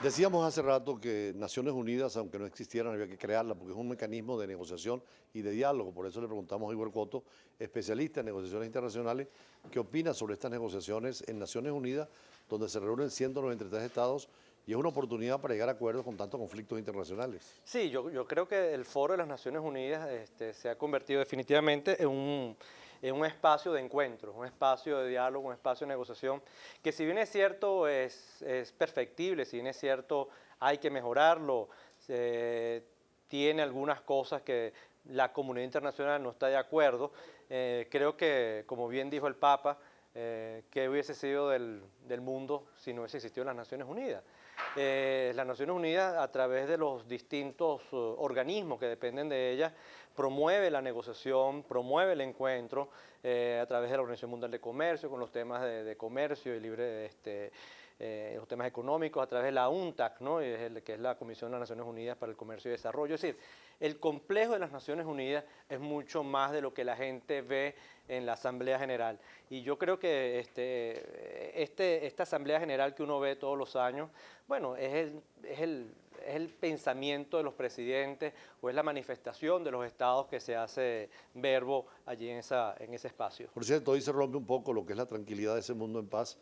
Decíamos hace rato que Naciones Unidas, aunque no existieran, había que crearla porque es un mecanismo de negociación y de diálogo. Por eso le preguntamos a Igor Coto, especialista en negociaciones internacionales, qué opina sobre estas negociaciones en Naciones Unidas, donde se reúnen 193 estados y es una oportunidad para llegar a acuerdos con tantos conflictos internacionales. Sí, yo creo que el Foro de las Naciones Unidas se ha convertido definitivamente en un espacio de encuentro, un espacio de diálogo, un espacio de negociación, que si bien es cierto es perfectible, si bien es cierto hay que mejorarlo, eh, tiene algunas cosas que la comunidad internacional no está de acuerdo. Creo que, como bien dijo el Papa, ¿qué hubiese sido del mundo si no hubiese existido las Naciones Unidas? Las Naciones Unidas, a través de los distintos organismos que dependen de ellas, promueve la negociación, promueve el encuentro, a través de la Organización Mundial de Comercio, con los temas de comercio y libre, los temas económicos, a través de la UNTAC, ¿no? Que es la Comisión de las Naciones Unidas para el Comercio y Desarrollo. Es decir, el complejo de las Naciones Unidas es mucho más de lo que la gente ve en la Asamblea General. Y yo creo que esta Asamblea General que uno ve todos los años, bueno, es el pensamiento de los presidentes o es la manifestación de los estados que se hace verbo allí en ese espacio. Por cierto, hoy se rompe un poco lo que es la tranquilidad de ese mundo en paz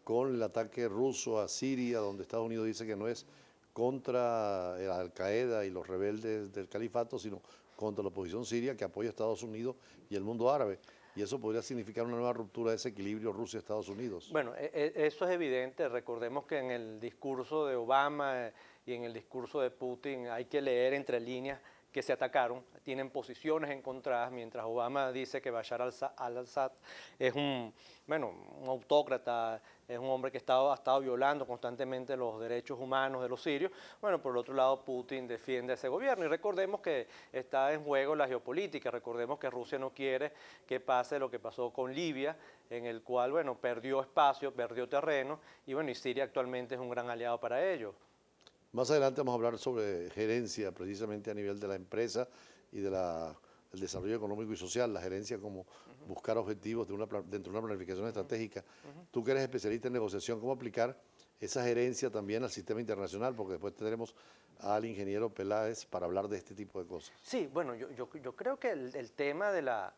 con el ataque ruso a Siria, donde Estados Unidos dice que no es contra Al-Qaeda y los rebeldes del califato, sino contra la oposición siria que apoya a Estados Unidos y el mundo árabe. Y eso podría significar una nueva ruptura de ese equilibrio Rusia-Estados Unidos. Bueno, eso es evidente. Recordemos que en el discurso de Obama y en el discurso de Putin hay que leer entre líneas que se atacaron, tienen posiciones encontradas, mientras Obama dice que Bashar al-Assad es un autócrata, es un hombre que ha estado violando constantemente los derechos humanos de los sirios. Bueno, por el otro lado, Putin defiende a ese gobierno. Y recordemos que está en juego la geopolítica, recordemos que Rusia no quiere que pase lo que pasó con Libia, en el cual, bueno, perdió espacio, perdió terreno, y bueno, y Siria actualmente es un gran aliado para ellos. Más adelante vamos a hablar sobre gerencia, precisamente a nivel de la empresa y del desarrollo económico y social, la gerencia como buscar objetivos dentro de una planificación estratégica. Tú que eres especialista en negociación, ¿cómo aplicar esa gerencia también al sistema internacional? Porque después tendremos al ingeniero Peláez para hablar de este tipo de cosas. Sí, bueno, yo creo que el tema de la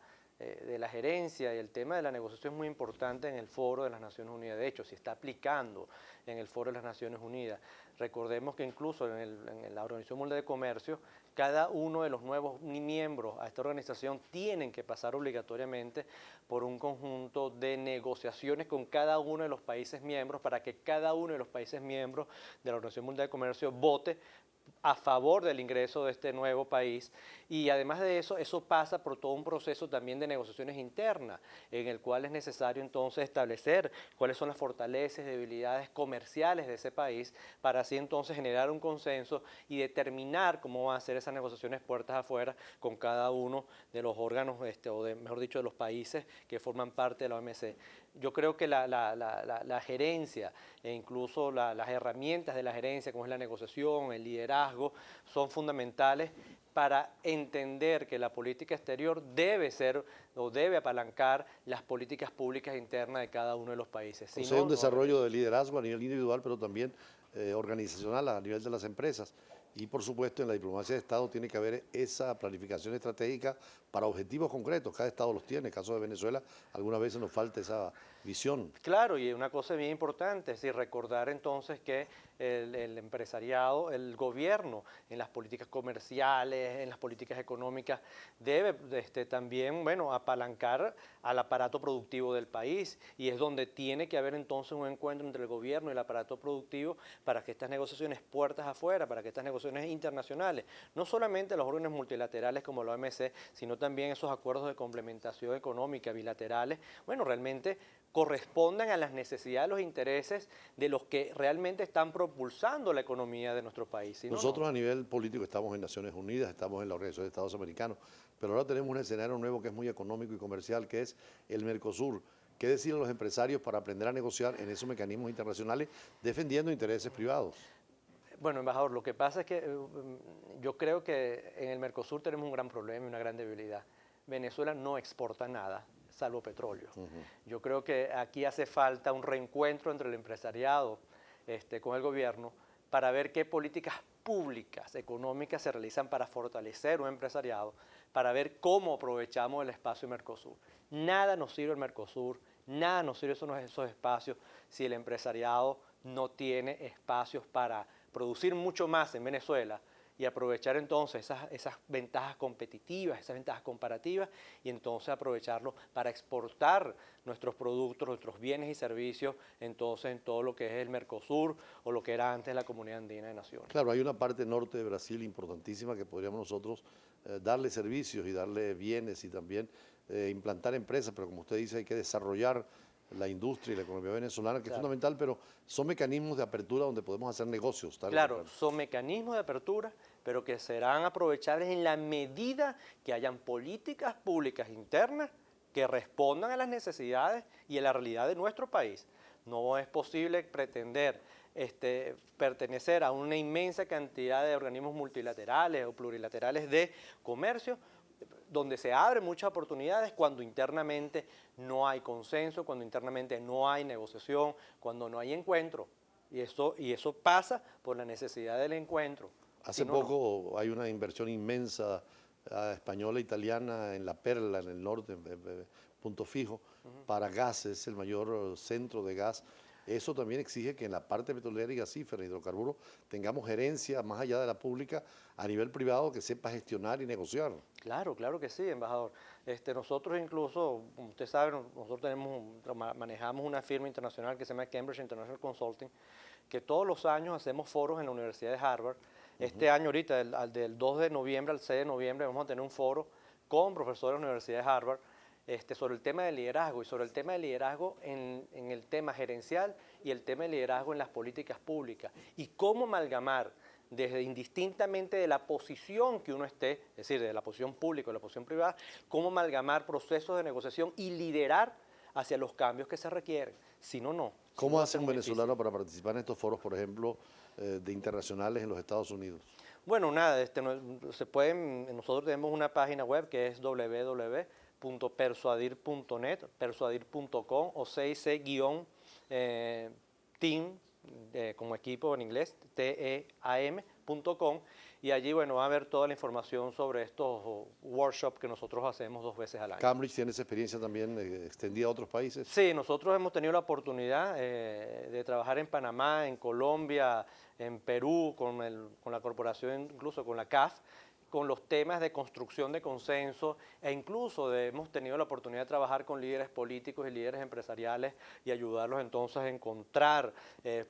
gerencia y el tema de la negociación es muy importante en el Foro de las Naciones Unidas. De hecho, se está aplicando en el Foro de las Naciones Unidas. Recordemos que incluso en la Organización Mundial de Comercio, cada uno de los nuevos miembros a esta organización tienen que pasar obligatoriamente por un conjunto de negociaciones con cada uno de los países miembros para que cada uno de los países miembros de la Organización Mundial de Comercio vote a favor del ingreso de este nuevo país, y además de eso, eso pasa por todo un proceso también de negociaciones internas, en el cual es necesario entonces establecer cuáles son las fortalezas y debilidades comerciales de ese país, para así entonces generar un consenso y determinar cómo van a ser esas negociaciones puertas afuera con cada uno de los órganos, mejor dicho, de los países que forman parte de la OMC. Yo creo que la gerencia e incluso las herramientas de la gerencia, como es la negociación, el liderazgo, son fundamentales para entender que la política exterior debe ser o debe apalancar las políticas públicas internas de cada uno de los países. O Si sea, hay no, un no va a haber desarrollo de éxito. liderazgo a nivel individual, pero también organizacional a nivel de las empresas. Y por supuesto, en la diplomacia de Estado tiene que haber esa planificación estratégica para objetivos concretos. Cada Estado los tiene. En el caso de Venezuela, algunas veces nos falta esa visión. Claro, y una cosa bien importante, es decir, recordar entonces que el empresariado, el gobierno, en las políticas comerciales, en las políticas económicas, debe también, bueno, apalancar al aparato productivo del país, y es donde tiene que haber entonces un encuentro entre el gobierno y el aparato productivo para que estas negociaciones puertas afuera, para que estas negociaciones internacionales, no solamente los órganos multilaterales como la OMC, sino también esos acuerdos de complementación económica bilaterales, bueno, realmente correspondan a las necesidades, los intereses de los que realmente están propulsando la economía de nuestro país. Si no, no. Nosotros a nivel político estamos en Naciones Unidas, estamos en la Organización de Estados Americanos, pero ahora tenemos un escenario nuevo que es muy económico y comercial, que es el Mercosur. ¿Qué deciden los empresarios para aprender a negociar en esos mecanismos internacionales defendiendo intereses privados? Bueno, embajador, lo que pasa es que yo creo que en el Mercosur tenemos un gran problema y una gran debilidad. Venezuela no exporta nada, salvo petróleo. Yo creo que aquí hace falta un reencuentro entre el empresariado con el gobierno para ver qué políticas públicas, económicas se realizan para fortalecer un empresariado, para ver cómo aprovechamos el espacio Mercosur. Nada nos sirve el Mercosur, nada nos sirve esos espacios si el empresariado no tiene espacios para producir mucho más en Venezuela y aprovechar entonces esas ventajas competitivas, esas ventajas comparativas, y entonces aprovecharlo para exportar nuestros productos, nuestros bienes y servicios, entonces en todo lo que es el Mercosur o lo que era antes la Comunidad Andina de Naciones. Claro, hay una parte norte de Brasil importantísima que podríamos nosotros darle servicios y darle bienes y también implantar empresas, pero como usted dice, hay que desarrollar la industria y la economía venezolana, que es fundamental, pero son mecanismos de apertura donde podemos hacer negocios. Claro, son mecanismos de apertura, pero que serán aprovechables en la medida que hayan políticas públicas internas que respondan a las necesidades y a la realidad de nuestro país. No es posible pretender pertenecer a una inmensa cantidad de organismos multilaterales o plurilaterales de comercio, donde se abren muchas oportunidades cuando internamente no hay consenso, cuando internamente no hay negociación, cuando no hay encuentro. Y eso pasa por la necesidad del encuentro. Hace poco hay una inversión inmensa española e italiana en La Perla, en el norte, Punto Fijo, para gas, es el mayor centro de gas. Eso también exige que en la parte petrolera y gasífera, hidrocarburos, tengamos gerencia más allá de la pública a nivel privado que sepa gestionar y negociar. Claro, claro que sí, embajador. Nosotros incluso, usted sabe, nosotros manejamos una firma internacional que se llama Cambridge International Consulting, que todos los años hacemos foros en la Universidad de Harvard. Este año ahorita, del 2 de noviembre al 6 de noviembre, vamos a tener un foro con profesores de la Universidad de Harvard sobre el tema del liderazgo y sobre el tema del liderazgo en el tema gerencial y el tema del liderazgo en las políticas públicas y cómo amalgamar desde indistintamente de la posición que uno esté, es decir, de la posición pública o la posición privada, cómo amalgamar procesos de negociación y liderar hacia los cambios que se requieren. Si no, no. ¿Cómo hace un venezolano para participar en estos foros, por ejemplo, de internacionales en los Estados Unidos? Bueno, nada, nosotros tenemos una página web que es www.persuadir.net, persuadir.com o CIC-team, como equipo en inglés, team.com, y allí, bueno, va a haber toda la información sobre estos workshops que nosotros hacemos 2 veces al año. ¿Cambridge tiene esa experiencia también extendida a otros países? Sí, nosotros hemos tenido la oportunidad de trabajar en Panamá, en Colombia, en Perú, con la corporación, incluso con la CAF, con los temas de construcción de consenso e incluso hemos tenido la oportunidad de trabajar con líderes políticos y líderes empresariales y ayudarlos entonces a encontrar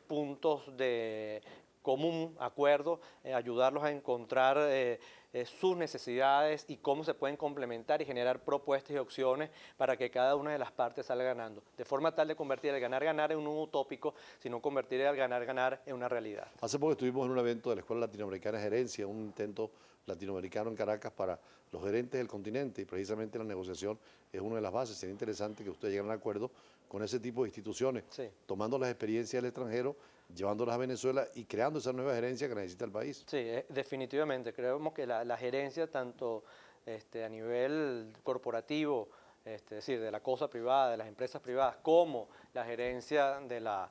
puntos de común acuerdo, ayudarlos a encontrar sus necesidades y cómo se pueden complementar y generar propuestas y opciones para que cada una de las partes salga ganando, de forma tal de convertir el ganar-ganar en un utópico, sino convertir el ganar-ganar en una realidad. Hace poco estuvimos en un evento de la Escuela Latinoamericana de Gerencia, un intento latinoamericano en Caracas para los gerentes del continente, y precisamente la negociación es una de las bases. Sería interesante que ustedes lleguen a un acuerdo con ese tipo de instituciones, sí, tomando las experiencias del extranjero, llevándolas a Venezuela y creando esa nueva gerencia que necesita el país. Sí, definitivamente. Creemos que la gerencia, tanto a nivel corporativo, es decir, de la cosa privada, de las empresas privadas, como la gerencia de la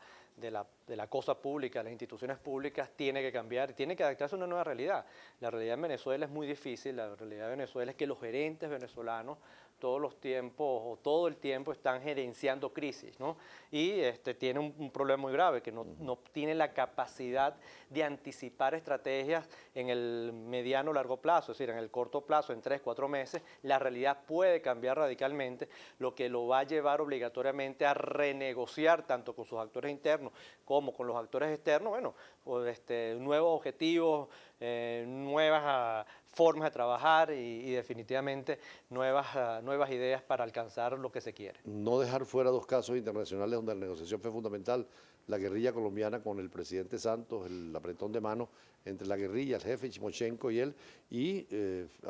cosa pública, de las instituciones públicas, tiene que cambiar, tiene que adaptarse a una nueva realidad. La realidad en Venezuela es muy difícil, la realidad de Venezuela es que los gerentes venezolanos todos los tiempos o todo el tiempo están gerenciando crisis, ¿no? Y tiene un problema muy grave, que no tiene la capacidad de anticipar estrategias en el mediano o largo plazo, es decir, en el corto plazo, en 3, 4 meses, la realidad puede cambiar radicalmente, lo que lo va a llevar obligatoriamente a renegociar tanto con sus actores internos como con los actores externos, bueno, nuevos objetivos, nuevas formas de trabajar y definitivamente nuevas ideas para alcanzar lo que se quiere. No dejar fuera 2 casos internacionales donde la negociación fue fundamental, la guerrilla colombiana con el presidente Santos, el apretón de mano entre la guerrilla, el jefe Chimochenko y él, y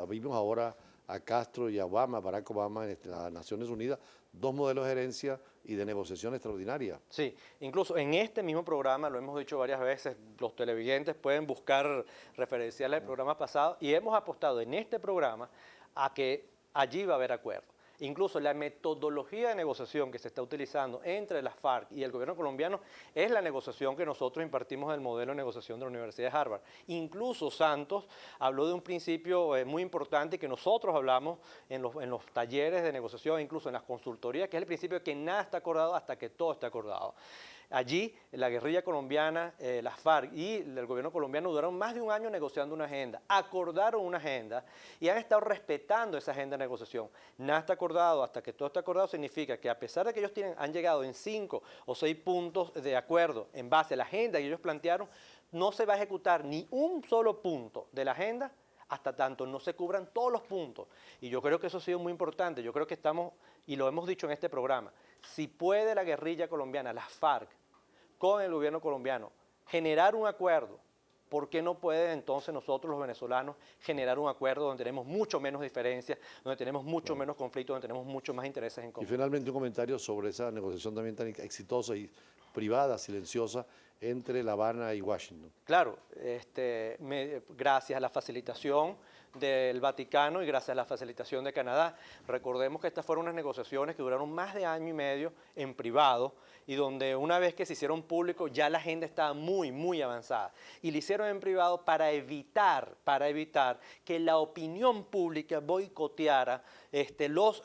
vimos ahora a Castro y a Obama, Barack Obama en las Naciones Unidas, 2 modelos de gerencia y de negociación extraordinaria. Sí, incluso en este mismo programa, lo hemos dicho varias veces, los televidentes pueden buscar referenciales del programa pasado y hemos apostado en este programa a que allí va a haber acuerdo. incluso la metodología de negociación que se está utilizando entre las FARC y el gobierno colombiano es la negociación que nosotros impartimos del modelo de negociación de la Universidad de Harvard. Incluso Santos habló de un principio muy importante que nosotros hablamos en los talleres de negociación, incluso en las consultorías, que es el principio de que nada está acordado hasta que todo esté acordado. Allí, la guerrilla colombiana, las FARC y el gobierno colombiano duraron más de un año negociando una agenda, acordaron una agenda y han estado respetando esa agenda de negociación. Nada está acordado hasta que todo está acordado significa que a pesar de que ellos han llegado en 5 o 6 puntos de acuerdo en base a la agenda que ellos plantearon, no se va a ejecutar ni un solo punto de la agenda hasta tanto no se cubran todos los puntos. Y yo creo que eso ha sido muy importante. Yo creo que estamos, y lo hemos dicho en este programa, si puede la guerrilla colombiana, las FARC, con el gobierno colombiano, generar un acuerdo, ¿por qué no pueden entonces nosotros los venezolanos generar un acuerdo donde tenemos mucho menos diferencias, donde tenemos mucho menos conflictos, donde tenemos mucho más intereses en común? Y finalmente un comentario sobre esa negociación también tan exitosa y privada, silenciosa, entre La Habana y Washington. Claro, gracias a la facilitación del Vaticano y gracias a la facilitación de Canadá. Recordemos que estas fueron unas negociaciones que duraron más de año y medio en privado y donde una vez que se hicieron públicos ya la agenda estaba muy, muy avanzada. Y lo hicieron en privado para evitar que la opinión pública boicoteara los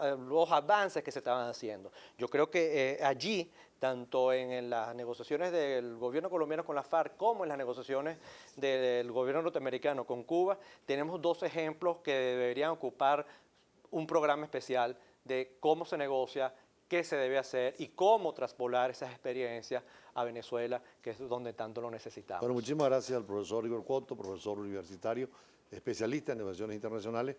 avances que se estaban haciendo. Yo creo que allí, tanto en las negociaciones del gobierno colombiano con la FARC como en las negociaciones del gobierno norteamericano con Cuba, tenemos dos ejemplos que deberían ocupar un programa especial de cómo se negocia, qué se debe hacer y cómo traspolar esas experiencias a Venezuela, que es donde tanto lo necesitamos. Bueno, muchísimas gracias al profesor Igor Coto, profesor universitario, especialista en negociaciones internacionales.